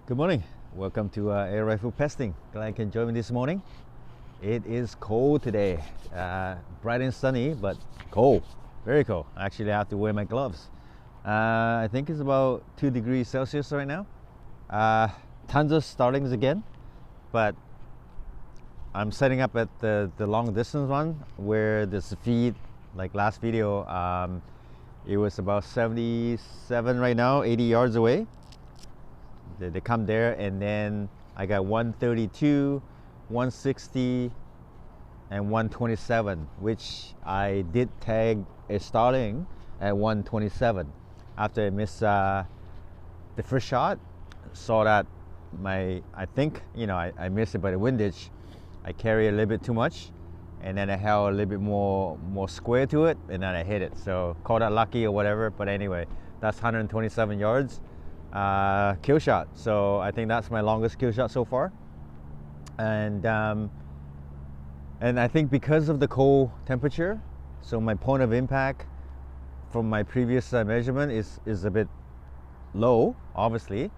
Good morning. Welcome to air rifle pesting. Glad you can join me this morning. It is cold today. Bright and sunny, but cold. Very cold. Actually, I have to wear my gloves. I think it's about 2 degrees Celsius right now. Tons of starlings again, but I'm setting up at the long distance one where the feed, like last video, it was about 77 right now, 80 yards away. They come there, and then I got 132, 160, and 127, which I did tag a starling at 127 after I missed the first shot. Saw that I think I missed it by the windage. I carry a little bit too much, and then I held a little bit more square to it, and then I hit it. So call that lucky or whatever. But anyway, that's 127 yards. Kill shot. So I think that's my longest kill shot so far, and I think because of the cold temperature, so my point of impact from my previous measurement is a bit low, obviously,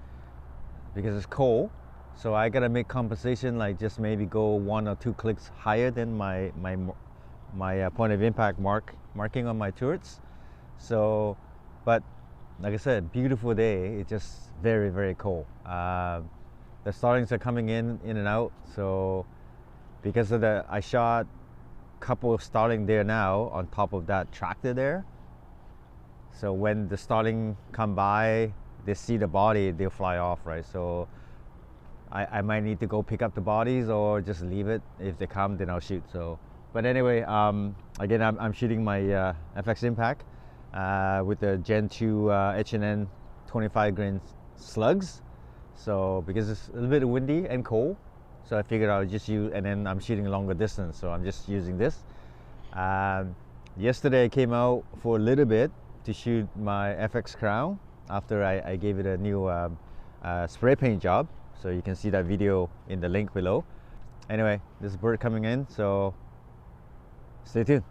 because it's cold. So I gotta make compensation, like just maybe go 1 or 2 clicks higher than my point of impact marking on my turrets. So, but like I said, beautiful day. It's just very, very cold. The starlings are coming in and out. So because of I shot a couple of starling there now on top of that tractor there. So when the starling come by, they see the body, they'll fly off, right? So I might need to go pick up the bodies or just leave it. If they come, then I'll shoot. So, but anyway, again, I'm shooting my FX Impact with the Gen 2 H&N 25 grain slugs. So because it's a little bit windy and cold, so I figured I would just use, and then I'm shooting longer distance, so I'm just using this. Yesterday I came out for a little bit to shoot my FX crown after I gave it a new spray paint job. So you can see that video in the link below. Anyway, this bird coming in, so stay tuned.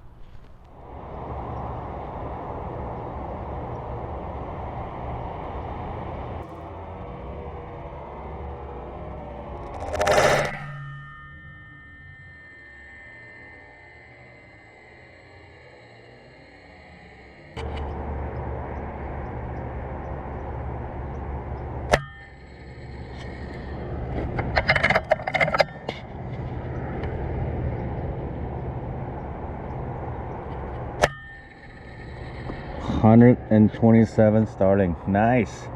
$127 starling. Nice.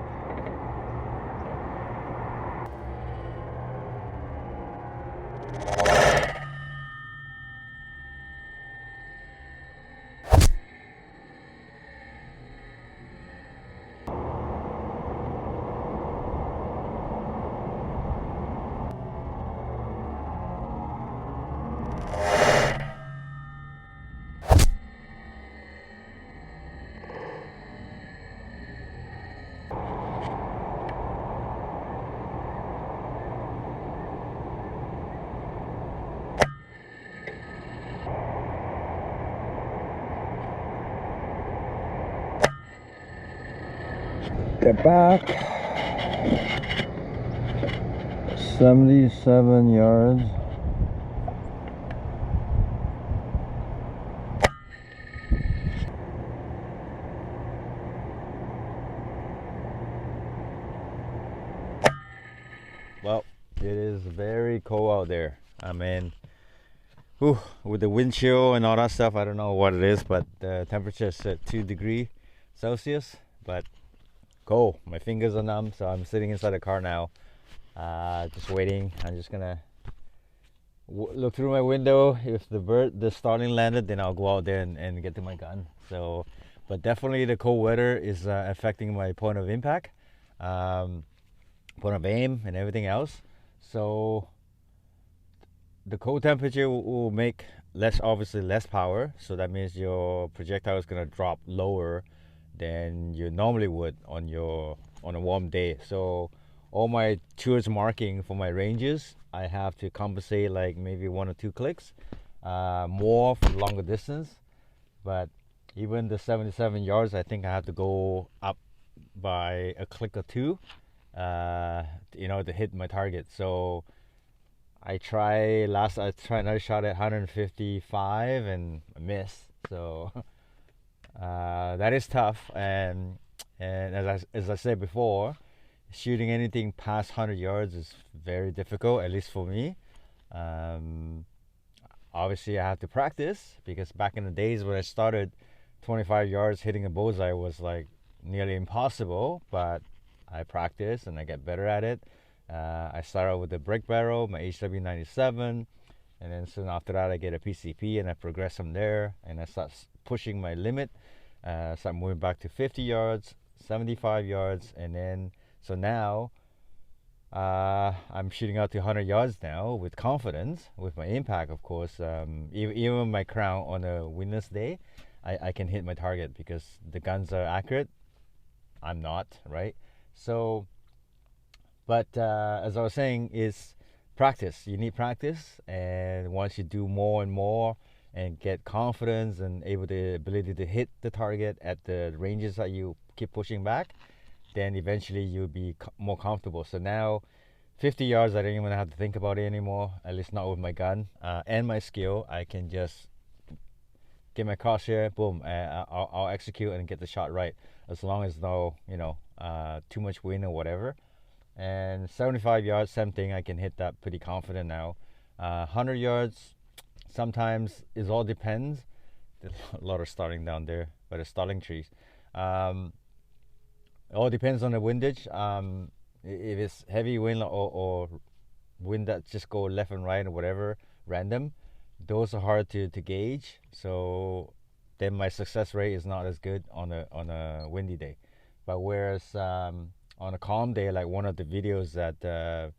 They're back. 77 yards. Well, it is very cold out there. I mean, with the wind chill and all that stuff, I don't know what it is, but the temperature is at 2 degrees Celsius, but cold. My fingers are numb, so I'm sitting inside the car now, just waiting. I'm just gonna look through my window. If the starling landed, then I'll go out there and get to my gun. So, but definitely the cold weather is affecting my point of impact, point of aim, and everything else. So the cold temperature will make obviously less power. So that means your projectile is gonna drop lower than you normally would on a warm day. So all my tours marking for my ranges, I have to compensate like maybe 1 or 2 clicks more for longer distance. But even the 77 yards, I think I have to go up by a click or 2 to hit my target. So I tried another shot at 155 and I missed. So that is tough, and as I said before, shooting anything past 100 yards is very difficult, at least for me. Um, Obviously, I have to practice, because back in the days when I started, 25 yards hitting a bullseye was like nearly impossible, but I practice and I get better at it. I start out with the brick barrel, my HW97, and then soon after that I get a PCP and I progress from there, and I start pushing my limit, start moving back to 50 yards, 75 yards, and then so now I'm shooting out to 100 yards now with confidence, with my impact, of course. Even my crown on a windless day, I can hit my target because the guns are accurate. I'm not, right? So, but as I was saying, is practice. You need practice, and once you do more and more and get confidence and the ability to hit the target at the ranges that you keep pushing back, then eventually you'll be more comfortable. So now 50 yards, I don't even have to think about it anymore, at least not with my gun and my skill. I can just get my crosshair, boom, I'll execute and get the shot right, as long as no, too much wind or whatever. And 75 yards, same thing, I can hit that pretty confident now. 100 yards, sometimes it all depends. There's a lot of starting down there, but it's starting trees. It all depends on the windage. If it's heavy wind or wind that just go left and right or whatever, random, those are hard to gauge. So then my success rate is not as good on a windy day. But whereas on a calm day, like one of the videos that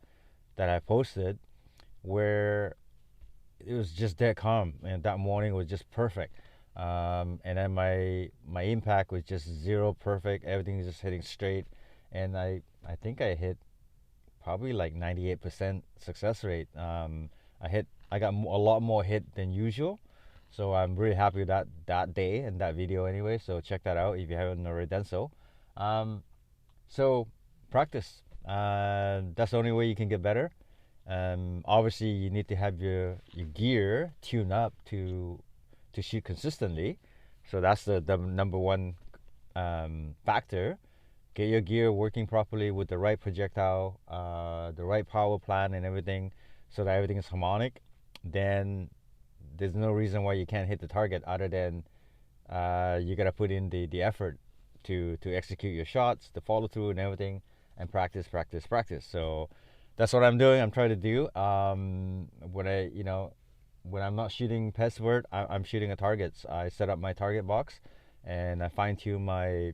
I posted, where it was just dead calm, and that morning was just perfect. And then my impact was just zero perfect. Everything is just hitting straight, and I think I hit probably like 98% success rate. I got a lot more hit than usual, so I'm really happy with that day and that video anyway. So check that out if you haven't already done so. So practice. That's the only way you can get better. Obviously, you need to have your gear tuned up to shoot consistently. So that's the number one factor. Get your gear working properly with the right projectile, the right power plan and everything, so that everything is harmonic. Then there's no reason why you can't hit the target, other than you gotta put in the effort to execute your shots, the follow through and everything, and practice. So that's what I'm doing. I'm trying to do. When I'm not shooting pest word, I'm shooting at targets. I set up my target box, and I fine tune my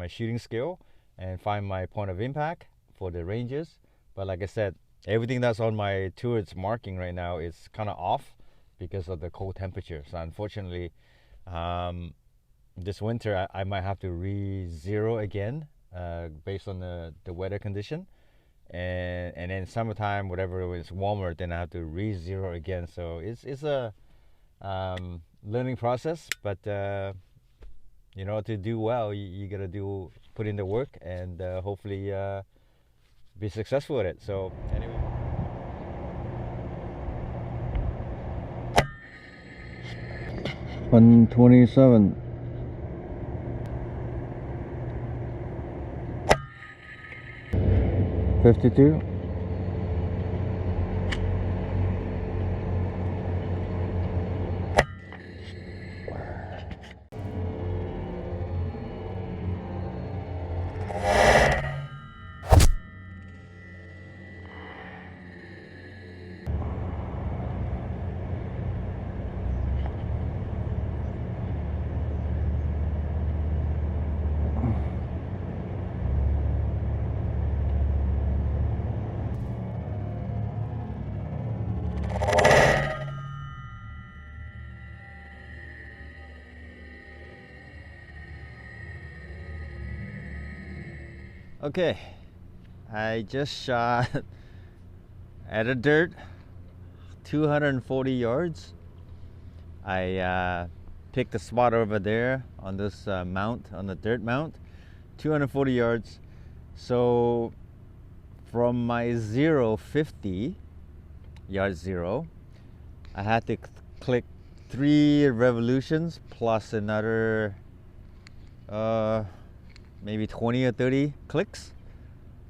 shooting skill and find my point of impact for the ranges. But like I said, everything that's on my turret's marking right now is kind of off because of the cold temperature. So unfortunately, this winter I might have to re-zero again based on the weather condition. And then summertime, whatever, it's warmer, then I have to re-zero again. So it's a learning process, but to do well, you gotta put in the work, and hopefully be successful at it. So anyway, 127, 52. Okay, I just shot at a dirt 240 yards. I picked a spot over there on this mount, on the dirt mount, 240 yards. So from my 0 50 yard zero, I had to click 3 revolutions plus another maybe 20 or 30 clicks,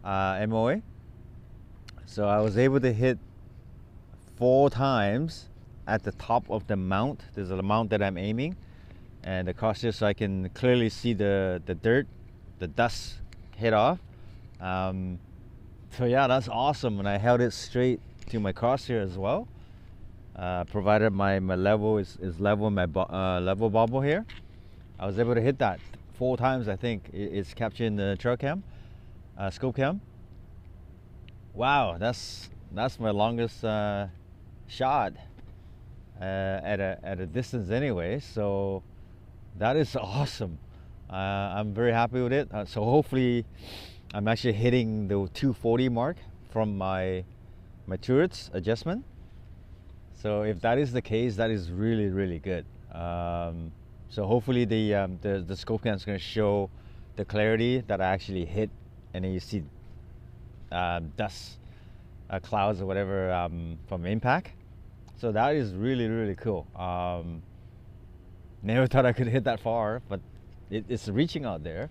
MOA. So I was able to hit 4 times at the top of the mount. There's a mount that I'm aiming, and the crosshair, so I can clearly see the dirt, the dust hit off. So yeah, that's awesome, and I held it straight to my crosshair as well. Provided my level is level, my level bobble here. I was able to hit that 4 times. I think it's capturing the trail cam, scope cam. Wow, that's my longest shot at a distance anyway. So that is awesome. I'm very happy with it. So hopefully I'm actually hitting the 240 mark from my turrets adjustment. So if that is the case, that is really good. So hopefully the scope cam is going to show the clarity that I actually hit, and then you see dust, clouds or whatever from impact. So that is really cool. Never thought I could hit that far, but it's reaching out there.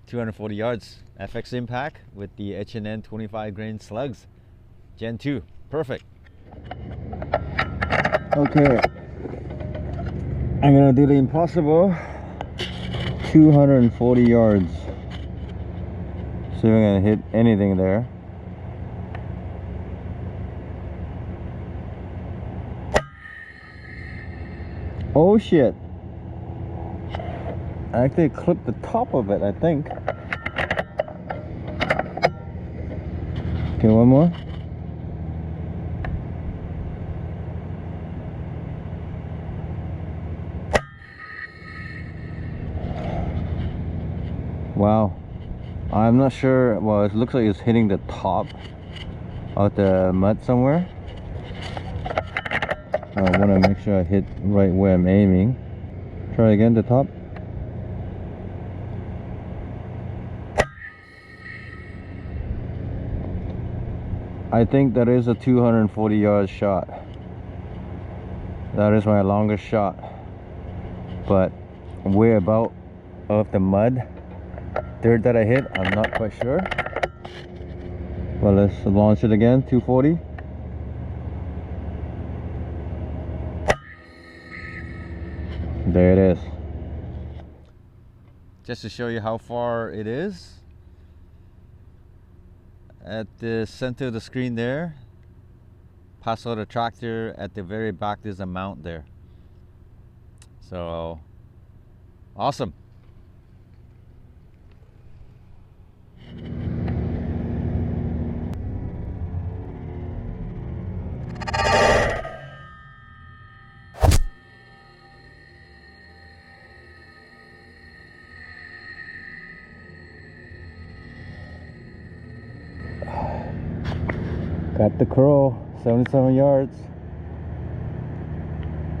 240 yards, FX Impact with the H&N 25 grain slugs, Gen 2, perfect. Okay, I'm gonna do the impossible. 240 yards. See if I'm gonna hit anything there. Oh shit. I actually clipped the top of it, I think. Okay, one more. Wow. I'm not sure. Well, it looks like it's hitting the top of the mud somewhere. I want to make sure I hit right where I'm aiming. Try again, the top. I think that is a 240 yard shot. That is my longest shot. But where about of the mud dirt that I hit, I'm not quite sure. But let's launch it again. 240. There it is. Just to show you how far it is, at the center of the screen there, past out the tractor, at the very back there's a mount there. So awesome. Got the crow, 77 yards,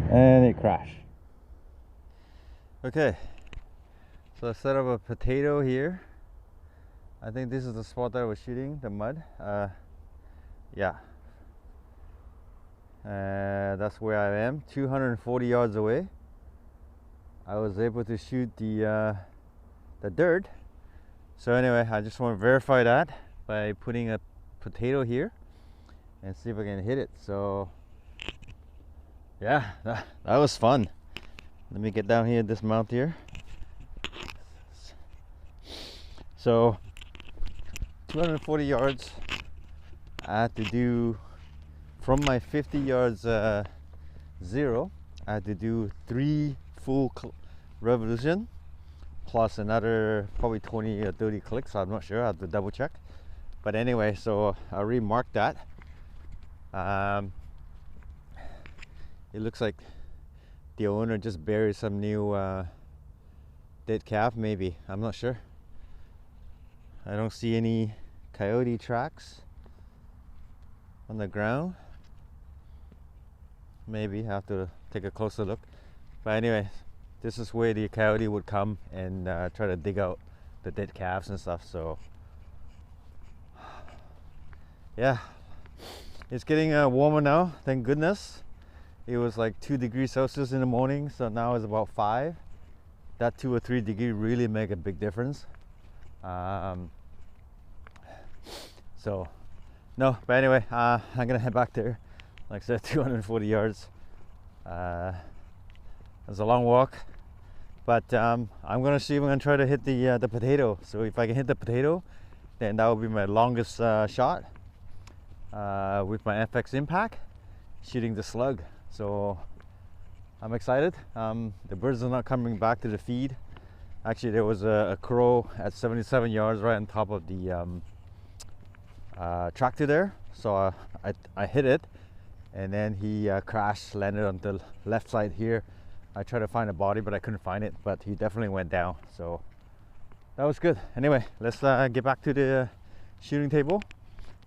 and it crashed. Okay, so I set up a potato here. I think this is the spot that I was shooting, the mud. Yeah, that's where I am, 240 yards away. I was able to shoot the dirt. So anyway, I just want to verify that by putting a potato here and see if I can hit it. So yeah, that was fun. Let me get down here, this mount here. So 240 yards. I had to do from my 50 yards zero. I had to do 3 full revolution plus another probably 20 or 30 clicks. I'm not sure. I have to double check. But anyway, so I remarked that. It looks like the owner just buried some new dead calf, maybe. I'm not sure. I don't see any coyote tracks on the ground. Maybe I have to take a closer look. But anyway, this is where the coyote would come and try to dig out the dead calves and stuff. So Yeah, it's getting warmer now, thank goodness. It was like 2 degrees Celsius in the morning, so now it's about 5. That 2 or 3 degree really make a big difference. So no, but anyway, I'm gonna head back there. Like I said, 240 yards. It's a long walk, but I'm gonna see if I'm gonna try to hit the potato. So if I can hit the potato, then that will be my longest shot with my FX Impact, shooting the slug. So I'm excited. The birds are not coming back to the feed. Actually, there was a crow at 77 yards right on top of the tractor there. So I hit it, and then he crashed, landed on the left side here. I tried to find a body, but I couldn't find it, but he definitely went down. So that was good. Anyway, let's get back to the shooting table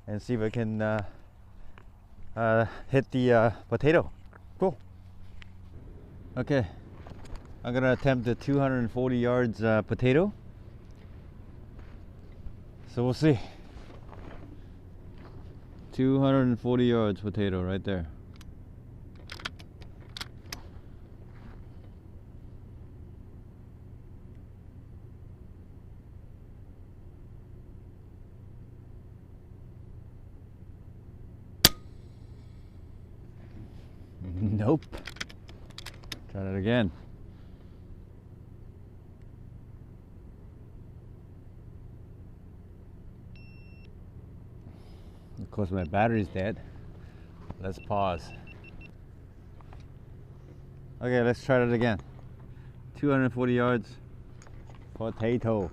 and see if I can hit the potato. Cool. Okay, I'm gonna attempt the 240 yards potato. So we'll see. 240 yards potato right there. Nope. Try that again. Of course, my battery's dead. Let's pause. Okay, let's try that again. 240 yards potato.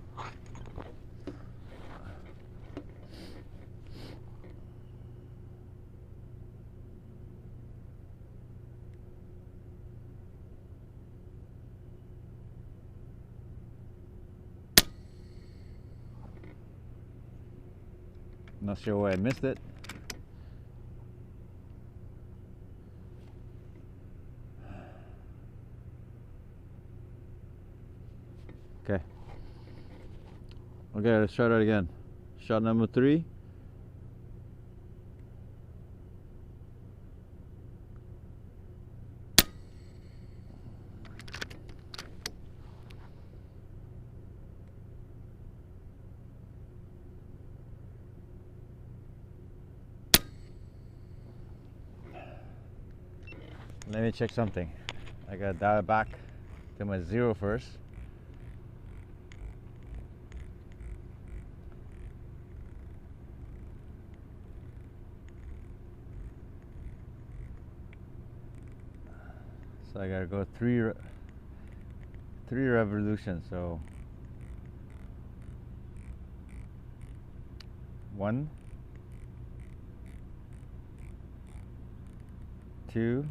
Not sure why I missed it. Okay. Okay, let's try that again. Shot number 3. Let me check something. I gotta dial back to my 0 first. So I gotta go three revolutions. So 1, 2,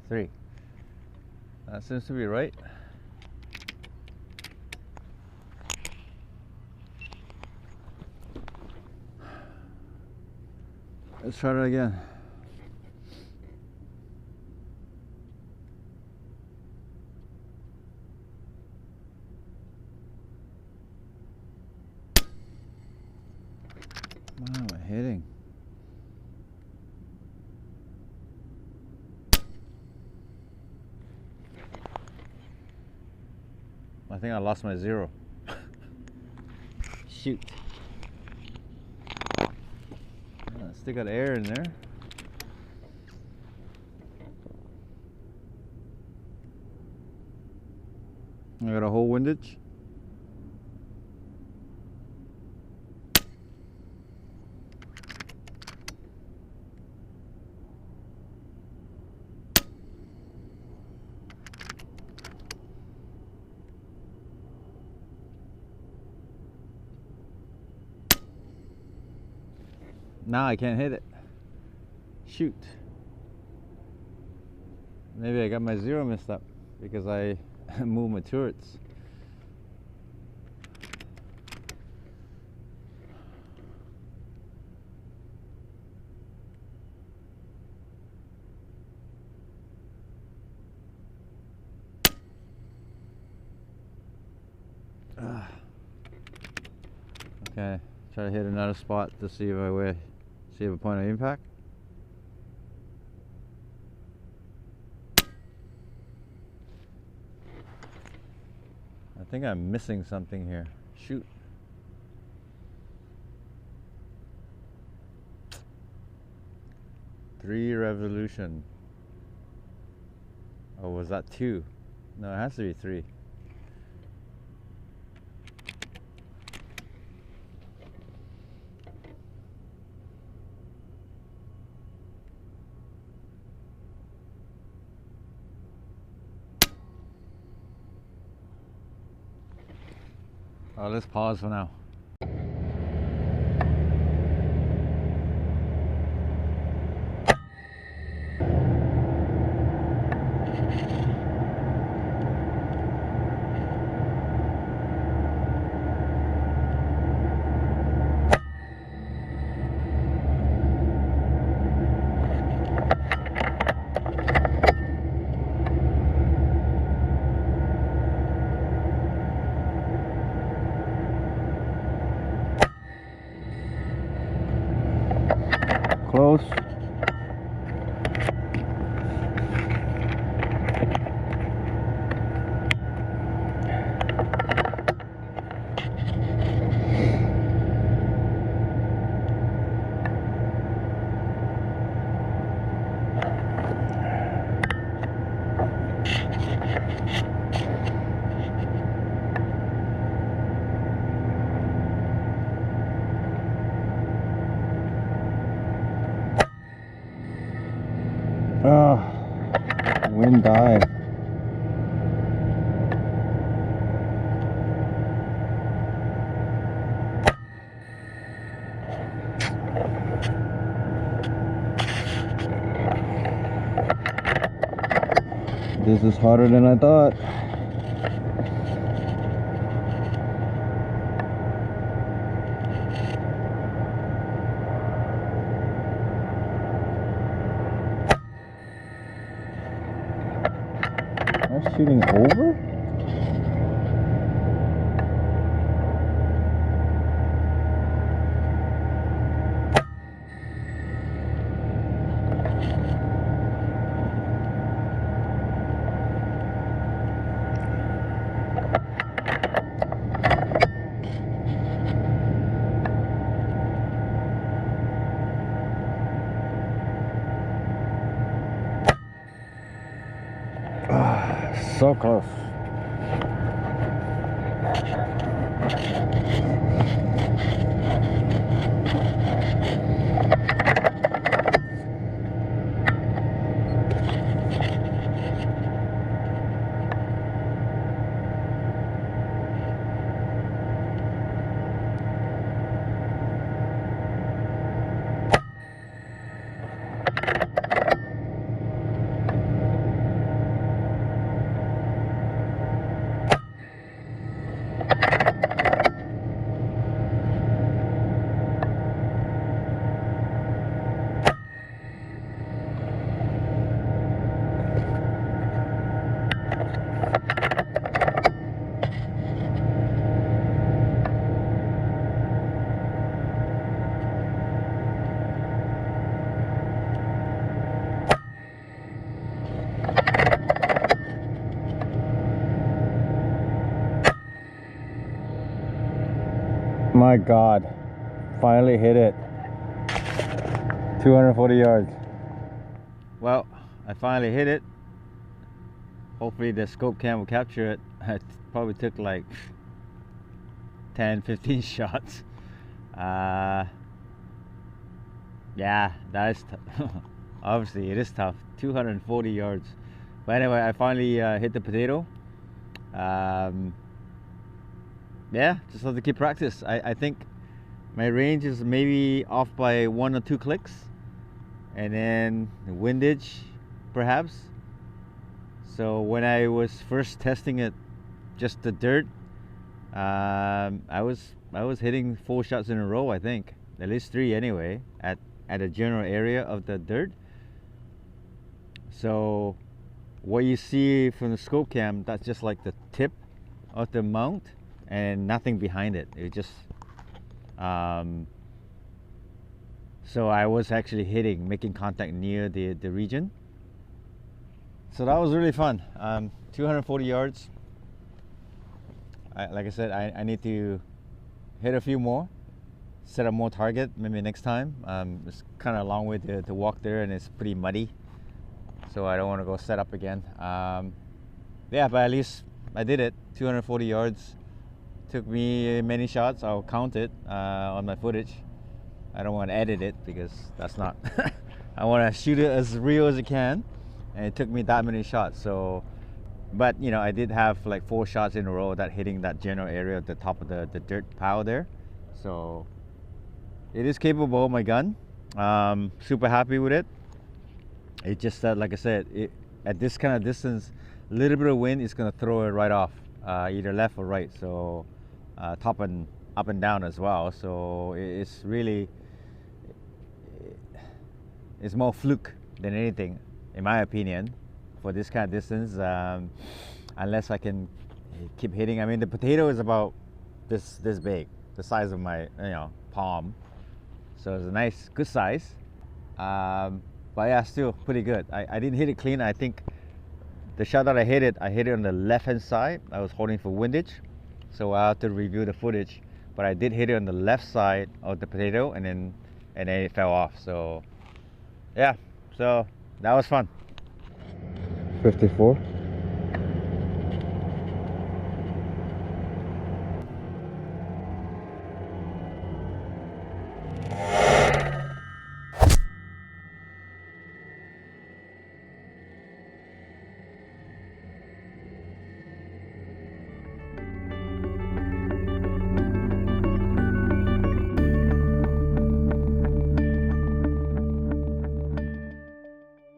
3. That seems to be right. Let's try that again. What am I hitting? I think I lost my 0. Shoot. Still got air in there. I got a whole windage. Now I can't hit it. Shoot. Maybe I got my 0 messed up because I moved my turrets. Okay, try to hit another spot to see if I see a point of impact. I think I'm missing something here. Shoot. Three revolution. Oh, was that two? No, it has to be three. Oh, let's pause for now. Close. Wind died. This is harder than I thought. That's shooting over? So close. My God, finally hit it. 240 yards. Well, I finally hit it. Hopefully the scope cam will capture it. It probably took like 10-15 shots. Yeah, that is obviously it is tough. 240 yards. But anyway, I finally hit the potato. Yeah, just have to keep practice. I think my range is maybe off by 1 or 2 clicks, and then the windage perhaps. So when I was first testing it, just the dirt, I was hitting 4 shots in a row. I think at least 3 anyway at a general area of the dirt. So what you see from the scope cam, that's just like the tip of the mount and nothing behind it. It just So I was actually making contact near the region. So that was really fun. 240 yards. Like I said, I need to hit a few more, set up more target maybe next time. It's kind of a long way to walk there, and it's pretty muddy, so I don't want to go set up again. Yeah, but at least I did it. 240 yards. Took me many shots. I'll count it on my footage. I don't want to edit it because that's not I want to shoot it as real as I can, and it took me that many shots. So, but you know, I did have like 4 shots in a row that hitting that general area at the top of the dirt pile there. So it is capable, my gun. Super happy with it. It just like I said, at this kind of distance, a little bit of wind is going to throw it right off, either left or right. So top and up and down as well. So it's really, it's more fluke than anything, in my opinion, for this kind of distance. Unless I can keep hitting. I mean, the potato is about this big, the size of my palm. So it's a nice, good size. But yeah, still pretty good. I didn't hit it clean. I think the shot that I hit it on the left hand side. I was holding for windage, so I have to review the footage. But I did hit it on the left side of the potato, and then it fell off. So yeah, so that was fun. 54.